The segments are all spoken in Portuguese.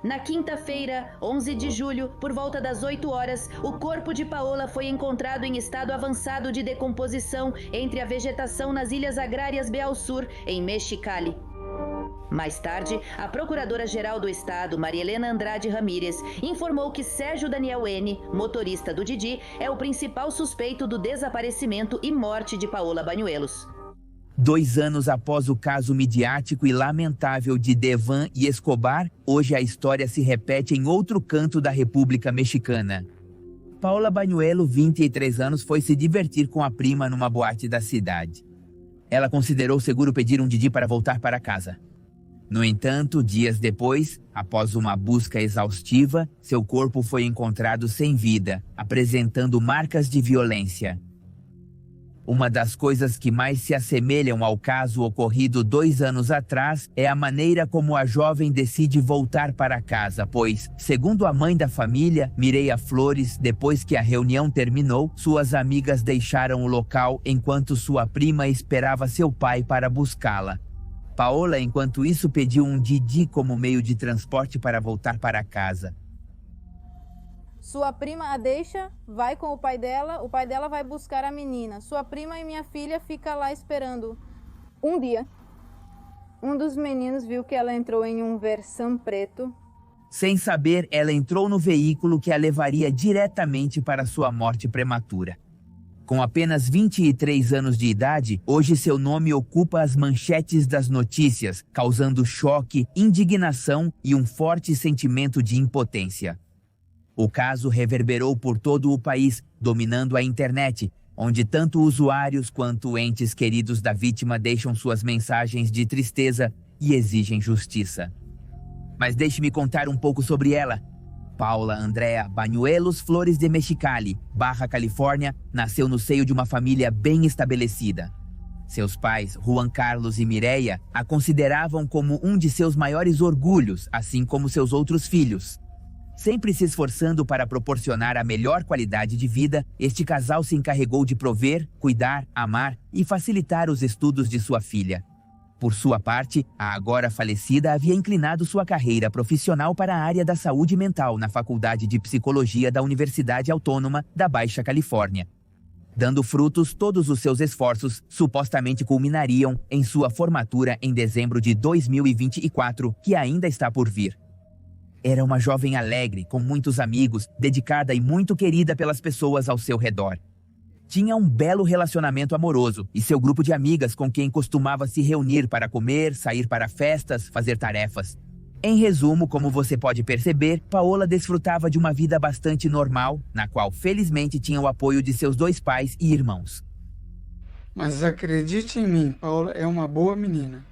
Na quinta-feira, 11 de julho, por volta das 8 horas, o corpo de Paola foi encontrado em estado avançado de decomposição entre a vegetação nas Ilhas Agrárias Beal Sur, em Mexicali. Mais tarde, a Procuradora-Geral do Estado, Maria Helena Andrade Ramírez, informou que Sérgio Daniel N., motorista do Didi, é o principal suspeito do desaparecimento e morte de Paola Bañuelos. 2 anos após o caso midiático e lamentável de Deván e Escobar, hoje a história se repete em outro canto da República Mexicana. Paola Bañuelo, 23 anos, foi se divertir com a prima numa boate da cidade. Ela considerou seguro pedir um Didi para voltar para casa. No entanto, dias depois, após uma busca exaustiva, seu corpo foi encontrado sem vida, apresentando marcas de violência. Uma das coisas que mais se assemelham ao caso ocorrido 2 anos atrás é a maneira como a jovem decide voltar para casa, pois, segundo a mãe da família, Mireia Flores, depois que a reunião terminou, suas amigas deixaram o local enquanto sua prima esperava seu pai para buscá-la. Paola, enquanto isso, pediu um Didi como meio de transporte para voltar para casa. Sua prima a deixa, vai com o pai dela vai buscar a menina. Sua prima e minha filha ficam lá esperando. Um dia, um dos meninos viu que ela entrou em um Versan preto. Sem saber, ela entrou no veículo que a levaria diretamente para sua morte prematura. Com apenas 23 anos de idade, hoje seu nome ocupa as manchetes das notícias, causando choque, indignação e um forte sentimento de impotência. O caso reverberou por todo o país, dominando a internet, onde tanto usuários quanto entes queridos da vítima deixam suas mensagens de tristeza e exigem justiça. Mas deixe-me contar um pouco sobre ela. Paola Andrea Bañuelos Flores de Mexicali, Baja Califórnia, nasceu no seio de uma família bem estabelecida. Seus pais, Juan Carlos e Mireia, a consideravam como um de seus maiores orgulhos, assim como seus outros filhos. Sempre se esforçando para proporcionar a melhor qualidade de vida, este casal se encarregou de prover, cuidar, amar e facilitar os estudos de sua filha. Por sua parte, a agora falecida havia inclinado sua carreira profissional para a área da saúde mental na Faculdade de Psicologia da Universidade Autônoma da Baixa Califórnia. Dando frutos, todos os seus esforços supostamente culminariam em sua formatura em dezembro de 2024, que ainda está por vir. Era uma jovem alegre, com muitos amigos, dedicada e muito querida pelas pessoas ao seu redor. Tinha um belo relacionamento amoroso e seu grupo de amigas com quem costumava se reunir para comer, sair para festas, fazer tarefas. Em resumo, como você pode perceber, Paola desfrutava de uma vida bastante normal, na qual felizmente tinha o apoio de seus 2 pais e irmãos. Mas acredite em mim, Paola é uma boa menina.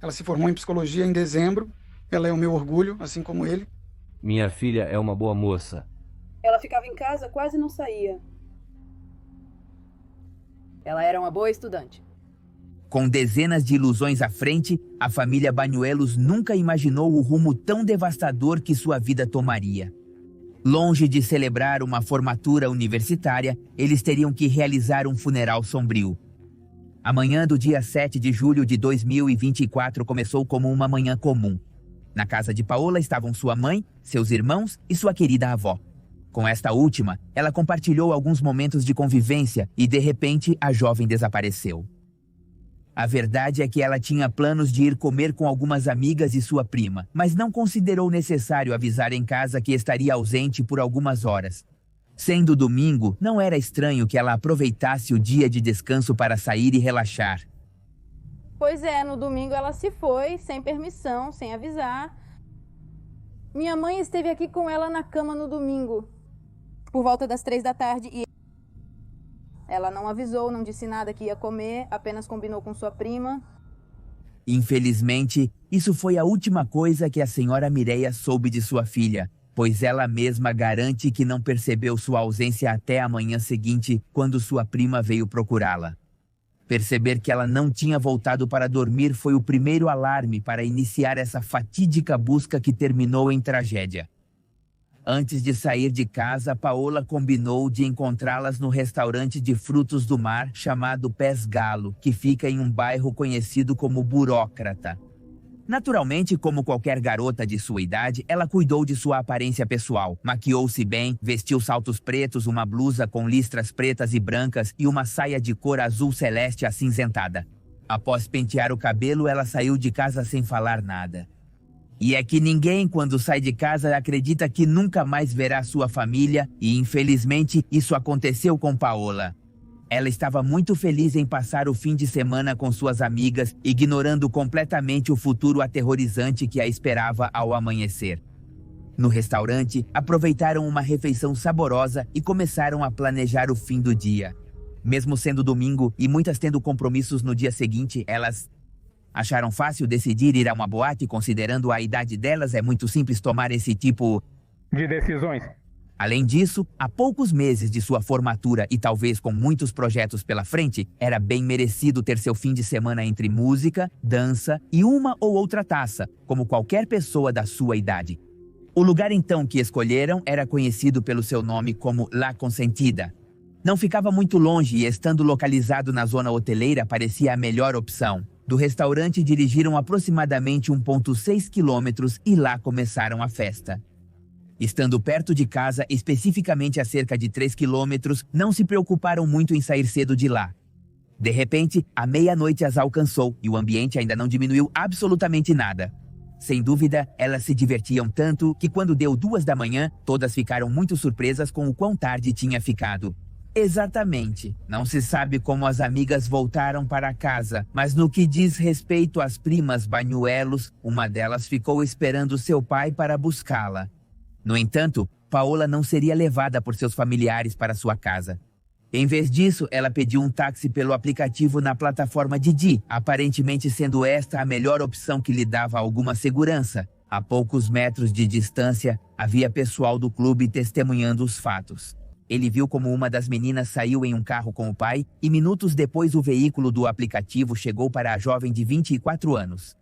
Ela se formou em psicologia em dezembro, ela é o meu orgulho, assim como ele. Minha filha é uma boa moça. Ela ficava em casa, quase não saía. Ela era uma boa estudante. Com dezenas de ilusões à frente, a família Bañuelos nunca imaginou o rumo tão devastador que sua vida tomaria. Longe de celebrar uma formatura universitária, eles teriam que realizar um funeral sombrio. A manhã do dia 7 de julho de 2024 começou como uma manhã comum. Na casa de Paola estavam sua mãe, seus irmãos e sua querida avó. Com esta última, ela compartilhou alguns momentos de convivência e, de repente, a jovem desapareceu. A verdade é que ela tinha planos de ir comer com algumas amigas e sua prima, mas não considerou necessário avisar em casa que estaria ausente por algumas horas. Sendo domingo, não era estranho que ela aproveitasse o dia de descanso para sair e relaxar. Pois é, no domingo ela se foi, sem permissão, sem avisar. Minha mãe esteve aqui com ela na cama no domingo, por volta das 3 da tarde, e ela não avisou, não disse nada que ia comer, apenas combinou com sua prima. Infelizmente, isso foi a última coisa que a senhora Mireia soube de sua filha, pois ela mesma garante que não percebeu sua ausência até a manhã seguinte, quando sua prima veio procurá-la. Perceber que ela não tinha voltado para dormir foi o primeiro alarme para iniciar essa fatídica busca que terminou em tragédia. Antes de sair de casa, Paola combinou de encontrá-las no restaurante de frutos do mar chamado Pés Galo, que fica em um bairro conhecido como Burócrata. Naturalmente, como qualquer garota de sua idade, ela cuidou de sua aparência pessoal. Maquiou-se bem, vestiu saltos pretos, uma blusa com listras pretas e brancas e uma saia de cor azul celeste acinzentada. Após pentear o cabelo, ela saiu de casa sem falar nada. E é que ninguém, quando sai de casa, acredita que nunca mais verá sua família, e infelizmente isso aconteceu com Paola. Ela estava muito feliz em passar o fim de semana com suas amigas, ignorando completamente o futuro aterrorizante que a esperava ao amanhecer. No restaurante, aproveitaram uma refeição saborosa e começaram a planejar o fim do dia. Mesmo sendo domingo e muitas tendo compromissos no dia seguinte, elas acharam fácil decidir ir a uma boate, considerando a idade delas. É muito simples tomar esse tipo de decisões. Além disso, há poucos meses de sua formatura e talvez com muitos projetos pela frente, era bem merecido ter seu fim de semana entre música, dança e uma ou outra taça, como qualquer pessoa da sua idade. O lugar então que escolheram era conhecido pelo seu nome como La Consentida. Não ficava muito longe e, estando localizado na zona hoteleira, parecia a melhor opção. Do restaurante dirigiram aproximadamente 1,6 quilômetros e lá começaram a festa. Estando perto de casa, especificamente a cerca de 3 quilômetros, não se preocuparam muito em sair cedo de lá. De repente, a meia-noite as alcançou e o ambiente ainda não diminuiu absolutamente nada. Sem dúvida, elas se divertiam tanto que quando deu 2 da manhã, todas ficaram muito surpresas com o quão tarde tinha ficado. Exatamente. Não se sabe como as amigas voltaram para casa, mas no que diz respeito às primas Bañuelos, uma delas ficou esperando seu pai para buscá-la. No entanto, Paola não seria levada por seus familiares para sua casa. Em vez disso, ela pediu um táxi pelo aplicativo na plataforma Didi, aparentemente sendo esta a melhor opção que lhe dava alguma segurança. A poucos metros de distância, havia pessoal do clube testemunhando os fatos. Ele viu como uma das meninas saiu em um carro com o pai e minutos depois o veículo do aplicativo chegou para a jovem de 24 anos.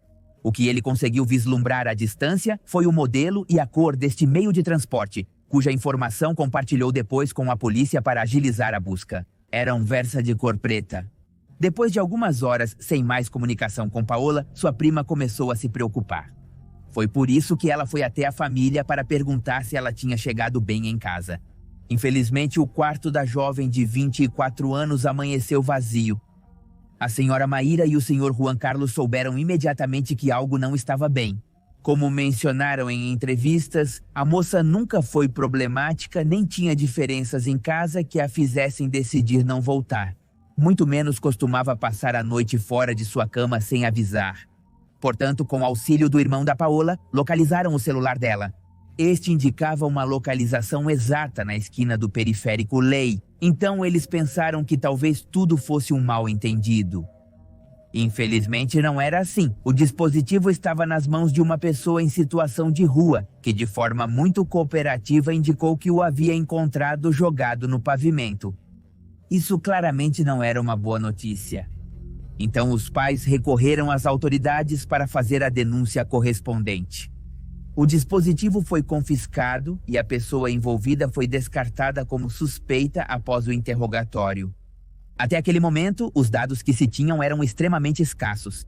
O que ele conseguiu vislumbrar à distância foi o modelo e a cor deste meio de transporte, cuja informação compartilhou depois com a polícia para agilizar a busca. Era um Versa de cor preta. Depois de algumas horas sem mais comunicação com Paola, sua prima começou a se preocupar. Foi por isso que ela foi até a família para perguntar se ela tinha chegado bem em casa. Infelizmente, o quarto da jovem de 24 anos amanheceu vazio. A senhora Maíra e o senhor Juan Carlos souberam imediatamente que algo não estava bem. Como mencionaram em entrevistas, a moça nunca foi problemática nem tinha diferenças em casa que a fizessem decidir não voltar. Muito menos costumava passar a noite fora de sua cama sem avisar. Portanto, com o auxílio do irmão da Paola, localizaram o celular dela. Este indicava uma localização exata na esquina do periférico Lei. Então eles pensaram que talvez tudo fosse um mal-entendido. Infelizmente não era assim. O dispositivo estava nas mãos de uma pessoa em situação de rua, que de forma muito cooperativa indicou que o havia encontrado jogado no pavimento. Isso claramente não era uma boa notícia. Então os pais recorreram às autoridades para fazer a denúncia correspondente. O dispositivo foi confiscado e a pessoa envolvida foi descartada como suspeita após o interrogatório. Até aquele momento, os dados que se tinham eram extremamente escassos.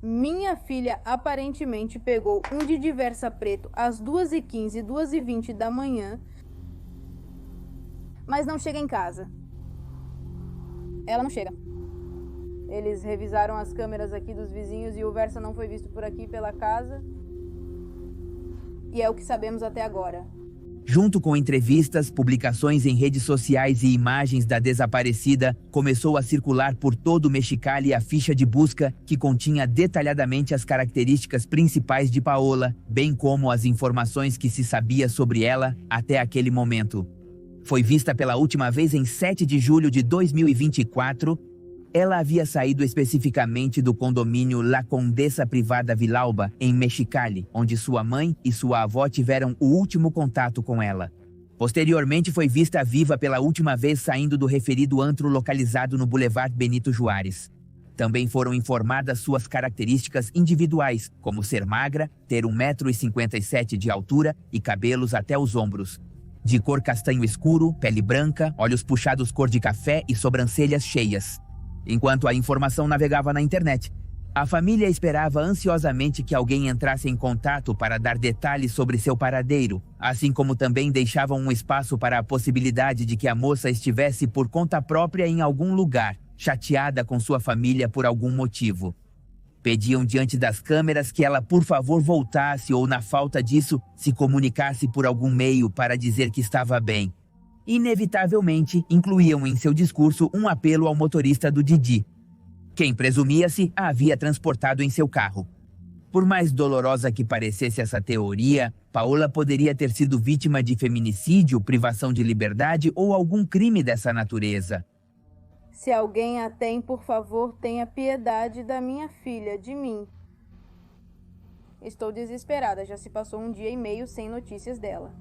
Minha filha aparentemente pegou um de Versa preto às 2h15 e 2h20 da manhã, mas não chega em casa. Ela não chega. Eles revisaram as câmeras aqui dos vizinhos e o Versa não foi visto por aqui pela casa. E é o que sabemos até agora. Junto com entrevistas, publicações em redes sociais e imagens da desaparecida, começou a circular por todo o Mexicali a ficha de busca que continha detalhadamente as características principais de Paola, bem como as informações que se sabia sobre ela até aquele momento. Foi vista pela última vez em 7 de julho de 2024. Ela havia saído especificamente do condomínio La Condesa Privada Villalba, em Mexicali, onde sua mãe e sua avó tiveram o último contato com ela. Posteriormente foi vista viva pela última vez saindo do referido antro localizado no Boulevard Benito Juárez. Também foram informadas suas características individuais, como ser magra, ter 1,57 m de altura e cabelos até os ombros. De cor castanho escuro, pele branca, olhos puxados cor de café e sobrancelhas cheias. Enquanto a informação navegava na internet, A família esperava ansiosamente que alguém entrasse em contato para dar detalhes sobre seu paradeiro, assim como também deixavam um espaço para a possibilidade de que a moça estivesse por conta própria em algum lugar, chateada com sua família por algum motivo. Pediam diante das câmeras que ela por favor voltasse ou, na falta disso, se comunicasse por algum meio para dizer que estava bem. Inevitavelmente, incluíam em seu discurso um apelo ao motorista do Didi, quem presumia-se a havia transportado em seu carro. Por mais dolorosa que parecesse essa teoria, Paola poderia ter sido vítima de feminicídio, privação de liberdade ou algum crime dessa natureza. Se alguém a tem, por favor, tenha piedade da minha filha, de mim. Estou desesperada, já se passou 1 dia e meio sem notícias dela.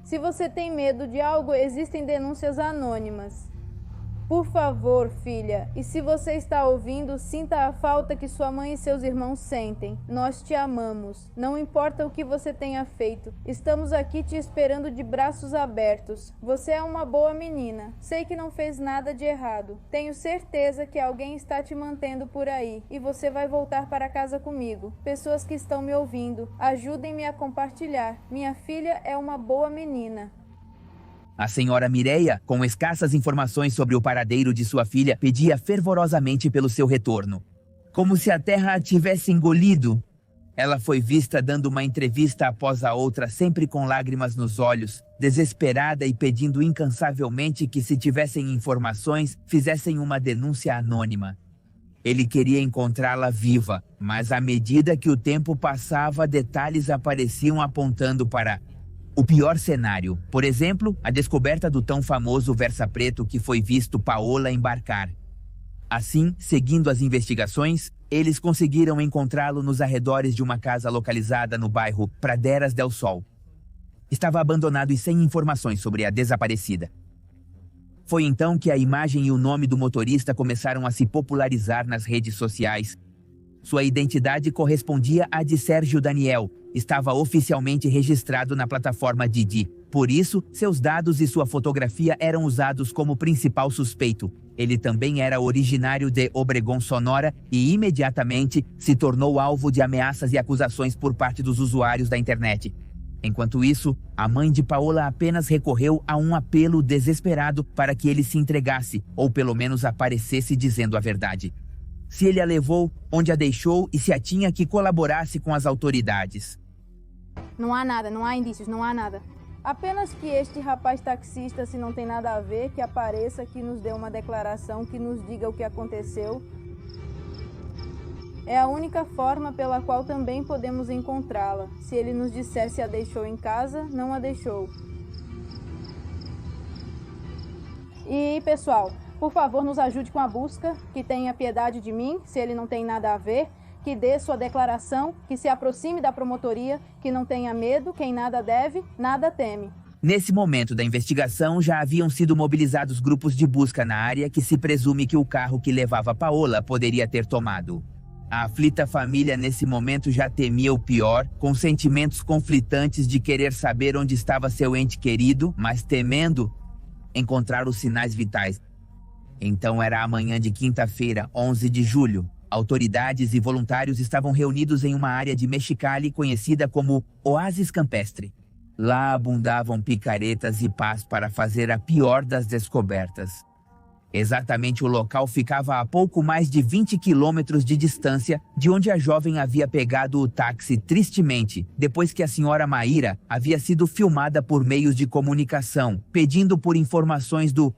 Se você tem medo de algo, existem denúncias anônimas. Por favor, filha, e se você está ouvindo, sinta a falta que sua mãe e seus irmãos sentem. Nós te amamos. Não importa o que você tenha feito. Estamos aqui te esperando de braços abertos. Você é uma boa menina. Sei que não fez nada de errado. Tenho certeza que alguém está te mantendo por aí. E você vai voltar para casa comigo. Pessoas que estão me ouvindo, ajudem-me a compartilhar. Minha filha é uma boa menina. A senhora Mireia, com escassas informações sobre o paradeiro de sua filha, pedia fervorosamente pelo seu retorno. Como se a terra a tivesse engolido. Ela foi vista dando uma entrevista após a outra, sempre com lágrimas nos olhos, desesperada e pedindo incansavelmente que, se tivessem informações, fizessem uma denúncia anônima. Ele queria encontrá-la viva, mas à medida que o tempo passava, detalhes apareciam apontando para o pior cenário. Por exemplo, a descoberta do tão famoso Versa Preto que foi visto Paola embarcar. Assim, seguindo as investigações, eles conseguiram encontrá-lo nos arredores de uma casa localizada no bairro Praderas del Sol. Estava abandonado e sem informações sobre a desaparecida. Foi então que a imagem e o nome do motorista começaram a se popularizar nas redes sociais. Sua identidade correspondia à de Sérgio Daniel. Estava oficialmente registrado na plataforma Didi. Por isso, seus dados e sua fotografia eram usados como principal suspeito. Ele também era originário de Obregón, Sonora, e imediatamente se tornou alvo de ameaças e acusações por parte dos usuários da internet. Enquanto isso, a mãe de Paola apenas recorreu a um apelo desesperado para que ele se entregasse, ou pelo menos aparecesse dizendo a verdade. Se ele a levou, onde a deixou e se a tinha que colaborasse com as autoridades. Não há nada, não há indícios, não há nada. Apenas que este rapaz taxista, se não tem nada a ver, que apareça, que nos dê uma declaração, que nos diga o que aconteceu. É a única forma pela qual também podemos encontrá-la. Se ele nos disser se a deixou em casa, não a deixou. E, pessoal, por favor, nos ajude com a busca, que tenha piedade de mim, se ele não tem nada a ver, que dê sua declaração, que se aproxime da promotoria, que não tenha medo, quem nada deve, nada teme. Nesse momento da investigação, já haviam sido mobilizados grupos de busca na área que se presume que o carro que levava Paola poderia ter tomado. A aflita família nesse momento já temia o pior, com sentimentos conflitantes de querer saber onde estava seu ente querido, mas temendo encontrar os sinais vitais. Então era a manhã de quinta-feira, 11 de julho. Autoridades e voluntários estavam reunidos em uma área de Mexicali conhecida como Oásis Campestre. Lá abundavam picaretas e pás para fazer a pior das descobertas. Exatamente o local ficava a pouco mais de 20 quilômetros de distância de onde a jovem havia pegado o táxi tristemente, depois que a senhora Maíra havia sido filmada por meios de comunicação, pedindo por informações do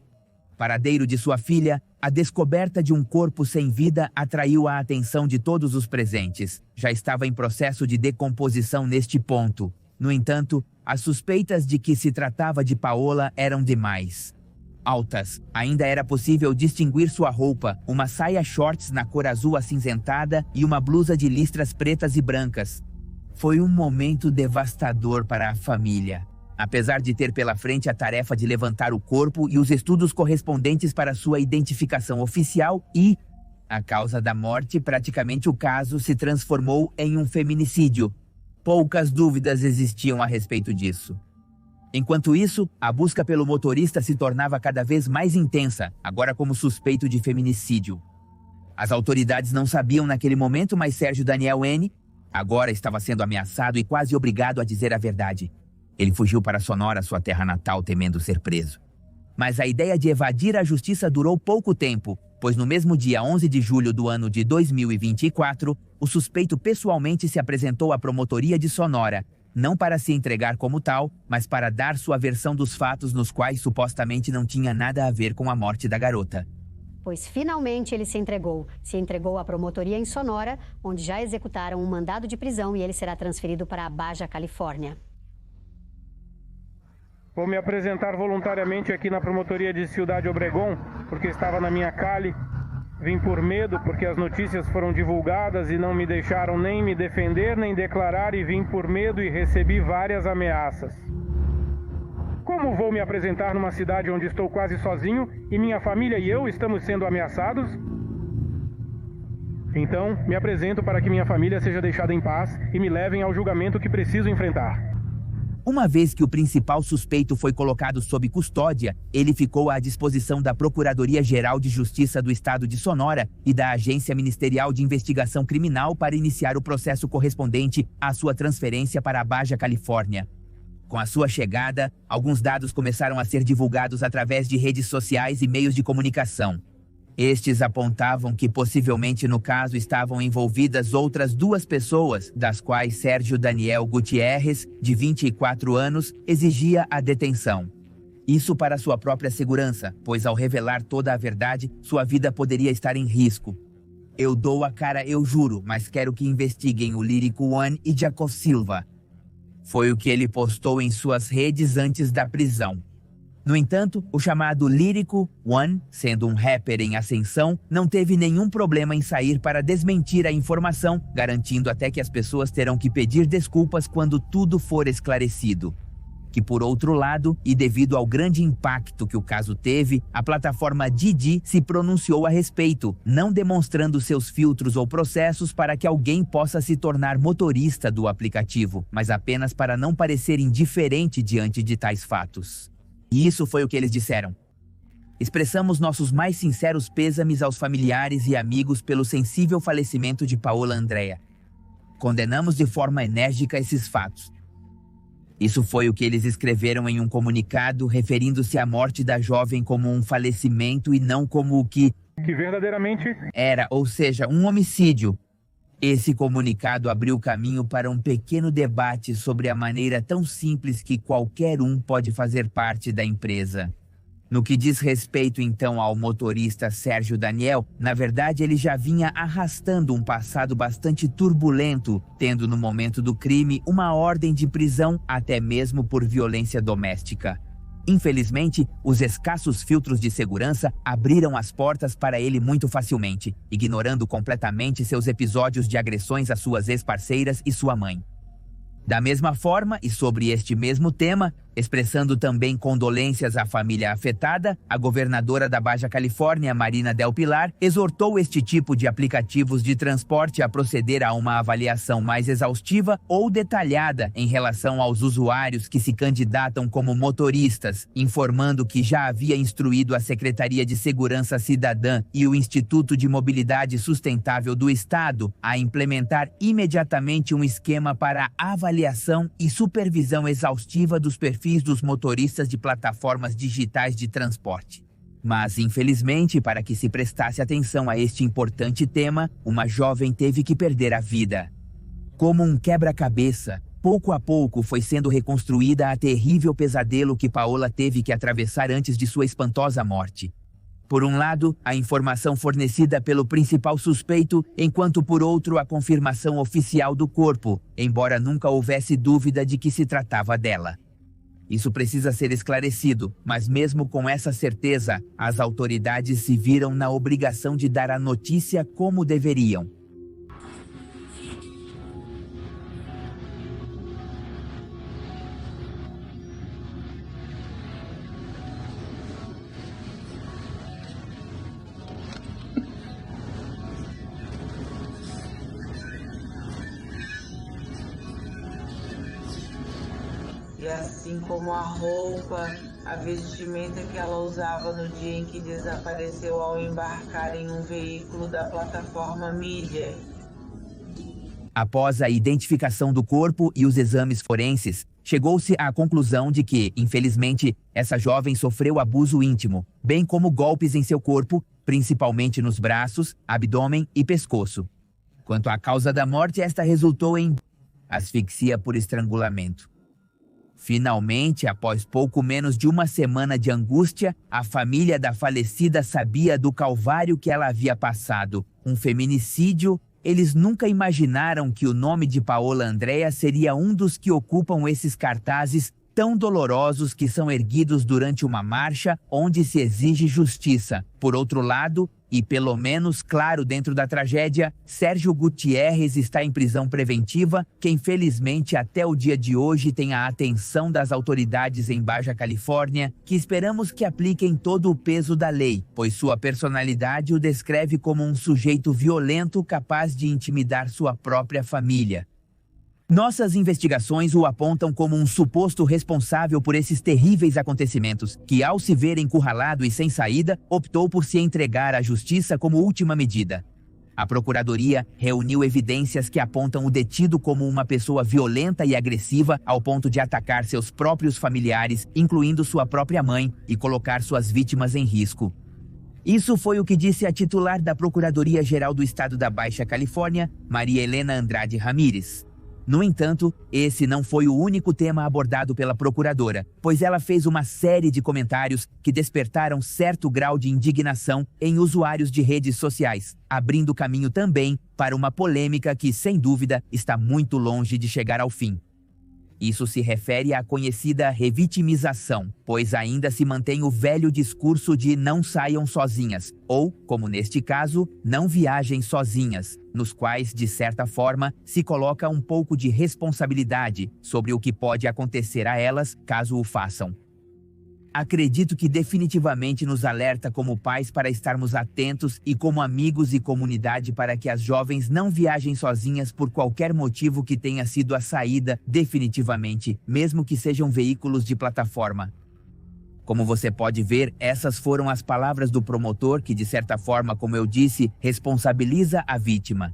paradeiro de sua filha. A descoberta de um corpo sem vida atraiu a atenção de todos os presentes. Já estava em processo de decomposição neste ponto. No entanto, as suspeitas de que se tratava de Paola eram demais. Altas, ainda era possível distinguir sua roupa, uma saia shorts na cor azul acinzentada e uma blusa de listras pretas e brancas. Foi um momento devastador para a família. Apesar de ter pela frente a tarefa de levantar o corpo e os estudos correspondentes para sua identificação oficial e a causa da morte, praticamente o caso se transformou em um feminicídio. Poucas dúvidas existiam a respeito disso. Enquanto isso, a busca pelo motorista se tornava cada vez mais intensa, agora como suspeito de feminicídio. As autoridades não sabiam naquele momento, mas Sérgio Daniel N. agora estava sendo ameaçado e quase obrigado a dizer a verdade. Ele fugiu para Sonora, sua terra natal, temendo ser preso. Mas a ideia de evadir a justiça durou pouco tempo, pois no mesmo dia 11 de julho do ano de 2024, o suspeito pessoalmente se apresentou à promotoria de Sonora, não para se entregar como tal, mas para dar sua versão dos fatos nos quais supostamente não tinha nada a ver com a morte da garota. Pois finalmente ele se entregou à promotoria em Sonora, onde já executaram um mandado de prisão e ele será transferido para a Baja Califórnia. Vou me apresentar voluntariamente aqui na promotoria de Ciudad Obregón, porque estava na minha Cali. Vim por medo, porque as notícias foram divulgadas e não me deixaram nem me defender, nem declarar, e vim por medo e recebi várias ameaças. Como vou me apresentar numa cidade onde estou quase sozinho e minha família e eu estamos sendo ameaçados? Então, me apresento para que minha família seja deixada em paz e me levem ao julgamento que preciso enfrentar. Uma vez que o principal suspeito foi colocado sob custódia, ele ficou à disposição da Procuradoria-Geral de Justiça do Estado de Sonora e da Agência Ministerial de Investigação Criminal para iniciar o processo correspondente à sua transferência para a Baja Califórnia. Com a sua chegada, alguns dados começaram a ser divulgados através de redes sociais e meios de comunicação. Estes apontavam que possivelmente no caso estavam envolvidas outras 2 pessoas, das quais Sérgio Daniel Gutierrez, de 24 anos, exigia a detenção. Isso para sua própria segurança, pois ao revelar toda a verdade, sua vida poderia estar em risco. Eu dou a cara, eu juro, mas quero que investiguem o Lírico One e Jacob Silva. Foi o que ele postou em suas redes antes da prisão. No entanto, o chamado Lírico One, sendo um rapper em ascensão, não teve nenhum problema em sair para desmentir a informação, garantindo até que as pessoas terão que pedir desculpas quando tudo for esclarecido. Que por outro lado, e devido ao grande impacto que o caso teve, a plataforma Didi se pronunciou a respeito, não demonstrando seus filtros ou processos para que alguém possa se tornar motorista do aplicativo, mas apenas para não parecer indiferente diante de tais fatos. E isso foi o que eles disseram. Expressamos nossos mais sinceros pêsames aos familiares e amigos pelo sensível falecimento de Paola Andrea. Condenamos de forma enérgica esses fatos. Isso foi o que eles escreveram em um comunicado, referindo-se à morte da jovem como um falecimento e não como o que verdadeiramente era, ou seja, um homicídio. Esse comunicado abriu caminho para um pequeno debate sobre a maneira tão simples que qualquer um pode fazer parte da empresa. No que diz respeito então ao motorista Sérgio Daniel, na verdade ele já vinha arrastando um passado bastante turbulento, tendo no momento do crime uma ordem de prisão até mesmo por violência doméstica. Infelizmente, os escassos filtros de segurança abriram as portas para ele muito facilmente, ignorando completamente seus episódios de agressões às suas ex-parceiras e sua mãe. Da mesma forma, e sobre este mesmo tema, expressando também condolências à família afetada, a governadora da Baja Califórnia, Marina Del Pilar, exortou este tipo de aplicativos de transporte a proceder a uma avaliação mais exaustiva ou detalhada em relação aos usuários que se candidatam como motoristas, informando que já havia instruído a Secretaria de Segurança Cidadã e o Instituto de Mobilidade Sustentável do Estado a implementar imediatamente um esquema para avaliação e supervisão exaustiva dos perfis dos motoristas de plataformas digitais de transporte. Mas, infelizmente, para que se prestasse atenção a este importante tema, uma jovem teve que perder a vida. Como um quebra-cabeça, pouco a pouco foi sendo reconstruída a terrível pesadelo que Paola teve que atravessar antes de sua espantosa morte. Por um lado, a informação fornecida pelo principal suspeito, enquanto por outro a confirmação oficial do corpo, embora nunca houvesse dúvida de que se tratava dela. Isso precisa ser esclarecido, mas mesmo com essa certeza, as autoridades se viram na obrigação de dar a notícia como deveriam. e assim como a roupa, a vestimenta que ela usava no dia em que desapareceu ao embarcar em um veículo da plataforma Mídia. Após a identificação do corpo e os exames forenses, chegou-se à conclusão de que, infelizmente, essa jovem sofreu abuso íntimo, bem como golpes em seu corpo, principalmente nos braços, abdômen e pescoço. Quanto à causa da morte, esta resultou em asfixia por estrangulamento. Finalmente, após pouco menos de uma semana de angústia, a família da falecida sabia do calvário que ela havia passado, um feminicídio. Eles nunca imaginaram que o nome de Paola Andrea seria um dos que ocupam esses cartazes tão dolorosos que são erguidos durante uma marcha onde se exige justiça. Por outro lado, e pelo menos claro dentro da tragédia, Sérgio Gutierrez está em prisão preventiva, que infelizmente até o dia de hoje tem a atenção das autoridades em Baja Califórnia, que esperamos que apliquem todo o peso da lei, pois sua personalidade o descreve como um sujeito violento capaz de intimidar sua própria família. Nossas investigações o apontam como um suposto responsável por esses terríveis acontecimentos, que ao se ver encurralado e sem saída, optou por se entregar à justiça como última medida. A Procuradoria reuniu evidências que apontam o detido como uma pessoa violenta e agressiva ao ponto de atacar seus próprios familiares, incluindo sua própria mãe, e colocar suas vítimas em risco. Isso foi o que disse a titular da Procuradoria-Geral do Estado da Baixa Califórnia, Maria Helena Andrade Ramírez. No entanto, esse não foi o único tema abordado pela procuradora, pois ela fez uma série de comentários que despertaram certo grau de indignação em usuários de redes sociais, abrindo caminho também para uma polêmica que, sem dúvida, está muito longe de chegar ao fim. Isso se refere à conhecida revitimização, pois ainda se mantém o velho discurso de não saiam sozinhas, ou, como neste caso, não viajem sozinhas, nos quais, de certa forma, se coloca um pouco de responsabilidade sobre o que pode acontecer a elas caso o façam. Acredito que definitivamente nos alerta como pais para estarmos atentos e como amigos e comunidade para que as jovens não viajem sozinhas por qualquer motivo que tenha sido a saída definitivamente, mesmo que sejam veículos de plataforma. Como você pode ver, essas foram as palavras do promotor que, de certa forma, como eu disse, responsabiliza a vítima.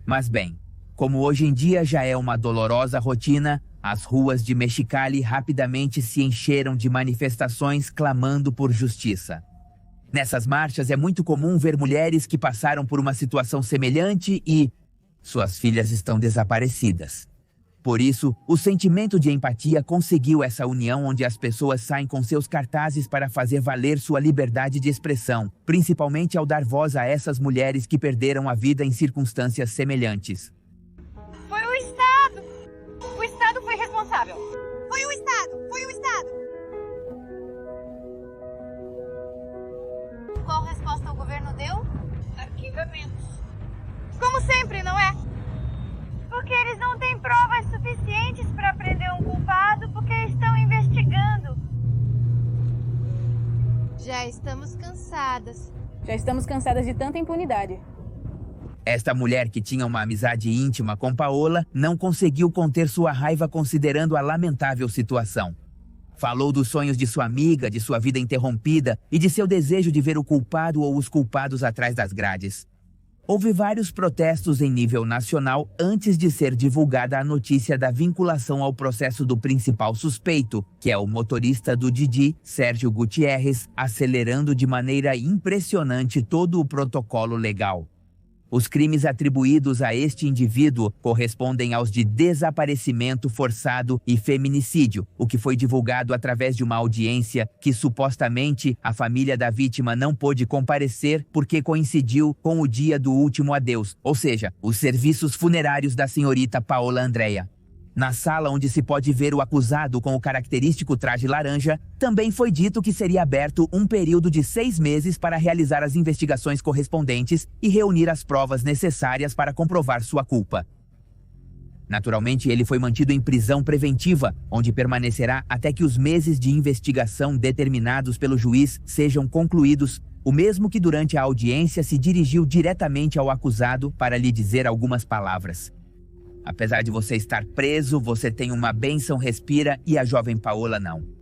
Mas bem, como hoje em dia já é uma dolorosa rotina, as ruas de Mexicali rapidamente se encheram de manifestações clamando por justiça. Nessas marchas é muito comum ver mulheres que passaram por uma situação semelhante e suas filhas estão desaparecidas. Por isso, o sentimento de empatia conseguiu essa união onde as pessoas saem com seus cartazes para fazer valer sua liberdade de expressão, principalmente ao dar voz a essas mulheres que perderam a vida em circunstâncias semelhantes. Foi o Estado! O Estado foi responsável! Foi o Estado! Foi o Estado! Qual resposta o governo deu? Arquivamentos. Como sempre, não é? Porque eles não têm provas suficientes para prender um culpado porque estão investigando. Já estamos cansadas de tanta impunidade. Esta mulher, que tinha uma amizade íntima com Paola, não conseguiu conter sua raiva considerando a lamentável situação. Falou dos sonhos de sua amiga, de sua vida interrompida e de seu desejo de ver o culpado ou os culpados atrás das grades. Houve vários protestos em nível nacional antes de ser divulgada a notícia da vinculação ao processo do principal suspeito, que é o motorista do Didi, Sérgio Gutierrez, acelerando de maneira impressionante todo o protocolo legal. Os crimes atribuídos a este indivíduo correspondem aos de desaparecimento forçado e feminicídio, o que foi divulgado através de uma audiência que supostamente a família da vítima não pôde comparecer porque coincidiu com o dia do último adeus, ou seja, os serviços funerários da senhorita Paola Andrea. Na sala onde se pode ver o acusado com o característico traje laranja, também foi dito que seria aberto um período de 6 meses para realizar as investigações correspondentes e reunir as provas necessárias para comprovar sua culpa. Naturalmente, ele foi mantido em prisão preventiva, onde permanecerá até que os meses de investigação determinados pelo juiz sejam concluídos, o mesmo que durante a audiência se dirigiu diretamente ao acusado para lhe dizer algumas palavras. Apesar de você estar preso, você tem uma bênção respira e a jovem Paola não.